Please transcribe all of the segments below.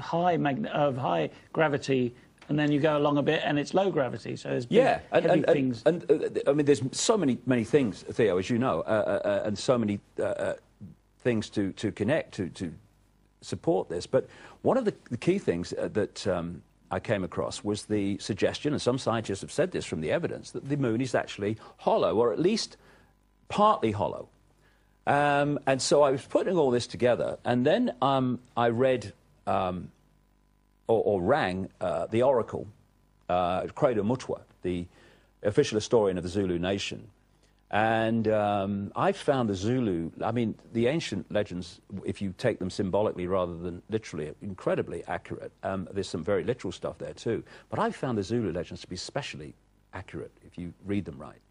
high gravity, and then you go along a bit and it's low gravity. So there's big, heavy things. I mean, there's so many things, Theo, as you know, and so many things to connect to support this. But one of the key things that I came across was the suggestion, and some scientists have said this from the evidence, that the moon is actually hollow, or at least partly hollow. And so I was putting all this together, and then I read or rang the oracle, Credo Mutwa, the official historian of the Zulu nation. And I found the Zulu, I mean, the ancient legends, if you take them symbolically rather than literally, are incredibly accurate. There's some very literal stuff there too. But I found the Zulu legends to be especially accurate if you read them right.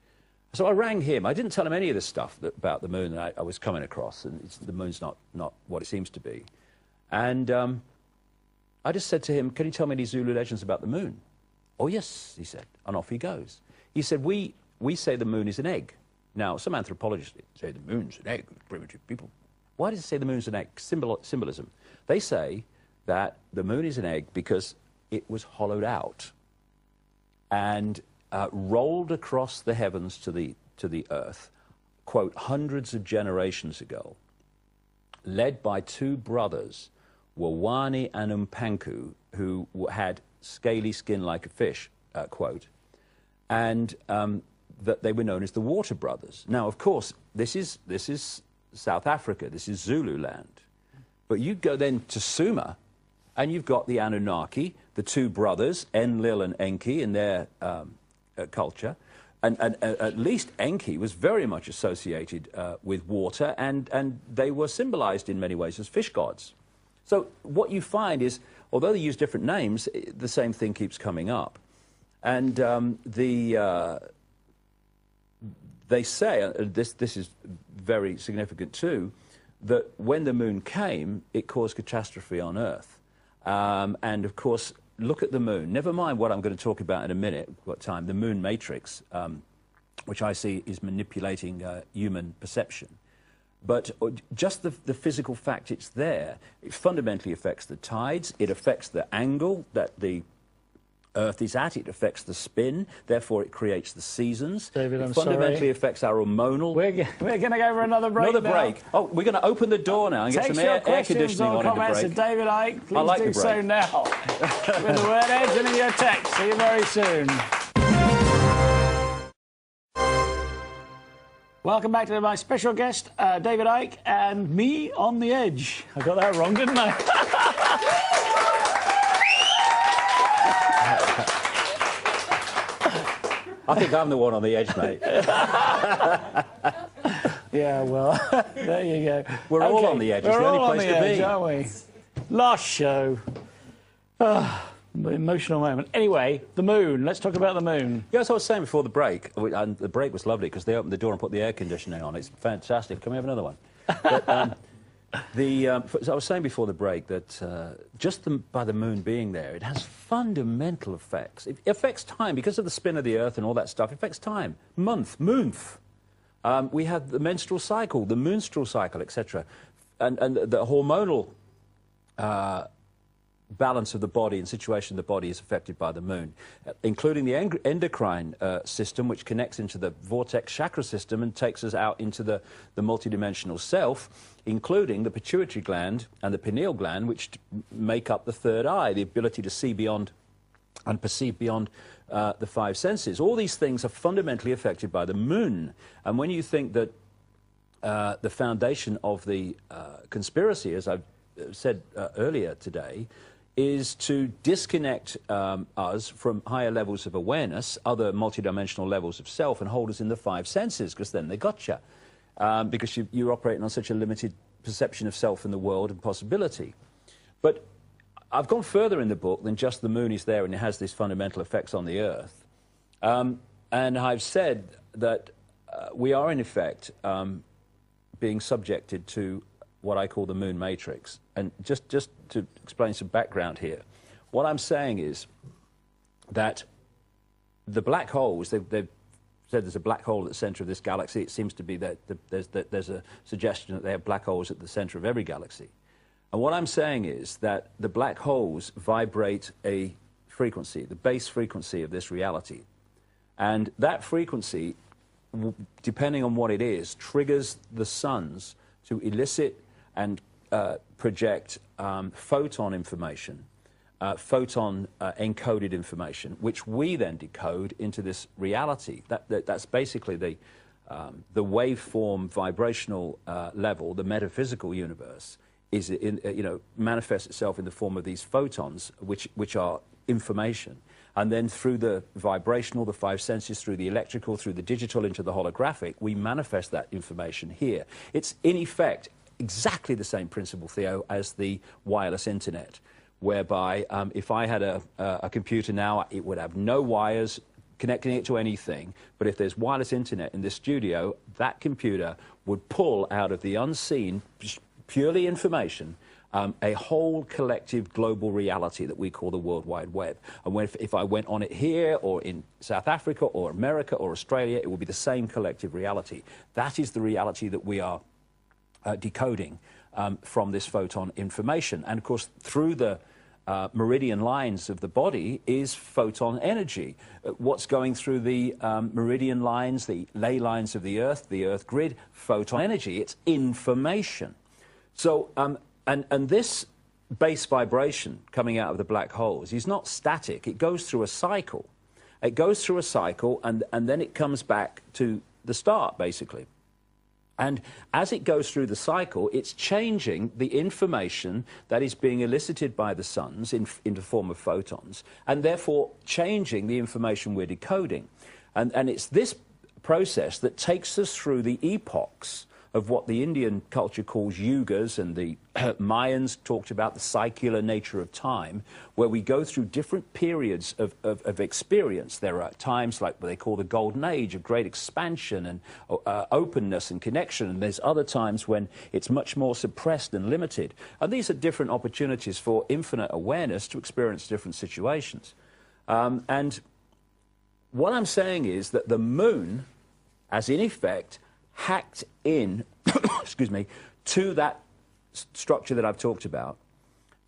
So I rang him. I didn't tell him any of this stuff about the moon that I was coming across, and the moon's not what it seems to be. And I just said to him, can you tell me any Zulu legends about the moon? Oh, yes, he said, and off he goes. He said, we say the moon is an egg. Now, some anthropologists say the moon's an egg, primitive people. Why does it say the moon's an egg? Symbolism. They say that the moon is an egg because it was hollowed out and rolled across the heavens to the earth, quote, hundreds of generations ago, led by two brothers, Wawani and Umpanku, who had scaly skin like a fish, quote, and that they were known as the Water Brothers. Now, of course, this is South Africa, this is Zulu land. But you go then to Suma, and you've got the Anunnaki, the two brothers, Enlil and Enki, in their culture. And at least Enki was very much associated with water, and they were symbolized in many ways as fish gods. So what you find is, although they use different names, the same thing keeps coming up. And they say, this is very significant too, that when the moon came, it caused catastrophe on Earth. And of course, look at the moon. Never mind what I'm going to talk about in a minute, what time, the moon matrix, which I see is manipulating human perception. But just the physical fact it's there, it fundamentally affects the tides, it affects the angle that the Earth is at, it affects the spin, therefore it creates the seasons. David, it fundamentally affects our hormonal... We're going to go for another break Another break. Oh, we're going to open the door now and get some air conditioning on in the break. To David Icke, please do so now. With the word edge and in your text. See you very soon. Welcome back to my special guest, David Icke, and me on the edge. I got that wrong, didn't I? I think I'm the one on the edge, mate. Yeah, well, there you go. We're all on the edge. It's the only place to be. Aren't we? Last show. Emotional moment. Anyway, the moon. Let's talk about the moon. Yeah, as I was saying before the break, and the break was lovely because they opened the door and put the air conditioning on. It's fantastic. Can we have another one? But, so I was saying before the break that just by the moon being there, it has fundamental effects. It affects time because of the spin of the Earth and all that stuff. It affects time, month. We have the menstrual cycle, the moonstrual cycle, etc., and the hormonal balance of the body and situation of the body is affected by the moon, including the endocrine system, which connects into the vortex chakra system and takes us out into the multidimensional self, including the pituitary gland and the pineal gland, which make up the third eye, the ability to see beyond and perceive beyond the five senses. All these things are fundamentally affected by the moon. And when you think that the foundation of the conspiracy, as I've said earlier today, is to disconnect us from higher levels of awareness, other multidimensional levels of self, and hold us in the five senses, because then they gotcha. Because you're operating on such a limited perception of self in the world and possibility. But I've gone further in the book than just the moon is there and it has these fundamental effects on the Earth. And I've said that we are, in effect, being subjected to what I call the moon matrix. And just to explain some background here, what I'm saying is that the black holes, they've said there's a black hole at the center of this galaxy. It seems to be that there's a suggestion that they have black holes at the center of every galaxy. And what I'm saying is that the black holes vibrate a frequency, the base frequency of this reality. And that frequency, depending on what it is, triggers the suns to elicit and project photon information, photon encoded information, which we then decode into this reality. That's basically the waveform vibrational level, the metaphysical universe, is manifests itself in the form of these photons, which are information. And then through the vibrational, the five senses, through the electrical, through the digital, into the holographic, we manifest that information here. It's, in effect, exactly the same principle, Theo, as the wireless internet, whereby if I had a computer now, it would have no wires connecting it to anything, but if there's wireless internet in this studio, that computer would pull out of the unseen, purely information, a whole collective global reality that we call the World Wide Web. And if I went on it here or in South Africa or America or Australia, it would be the same collective reality. That is the reality that we are decoding from this photon information. And of course, through the meridian lines of the body is photon energy. What's going through the meridian lines, the ley lines of the Earth grid, photon energy. It's information. So, and this base vibration coming out of the black holes is not static. It goes through a cycle. It goes through a cycle, and then it comes back to the start, basically. And as it goes through the cycle, it's changing the information that is being elicited by the suns in the form of photons, and therefore changing the information we're decoding. And it's this process that takes us through the epochs of what the Indian culture calls yugas, and the Mayans talked about the cyclic nature of time, where we go through different periods of experience. There are times like what they call the golden age of great expansion and openness and connection, and there's other times when it's much more suppressed and limited. And these are different opportunities for infinite awareness to experience different situations. And what I'm saying is that the moon, as in effect, hacked in, excuse me, to that structure that I've talked about.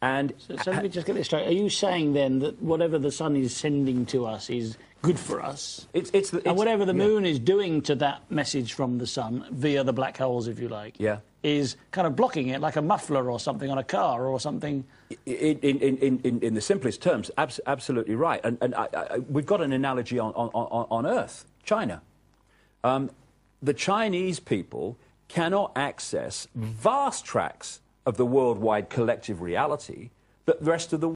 And so let me just get this straight. Are you saying then that whatever the sun is sending to us is good for us? And whatever the moon is doing to that message from the sun via the black holes, if you like, is kind of blocking it like a muffler or something on a car or something? In the simplest terms, absolutely right. And we've got an analogy on Earth, China. The Chinese people cannot access vast tracts of the worldwide collective reality that the rest of the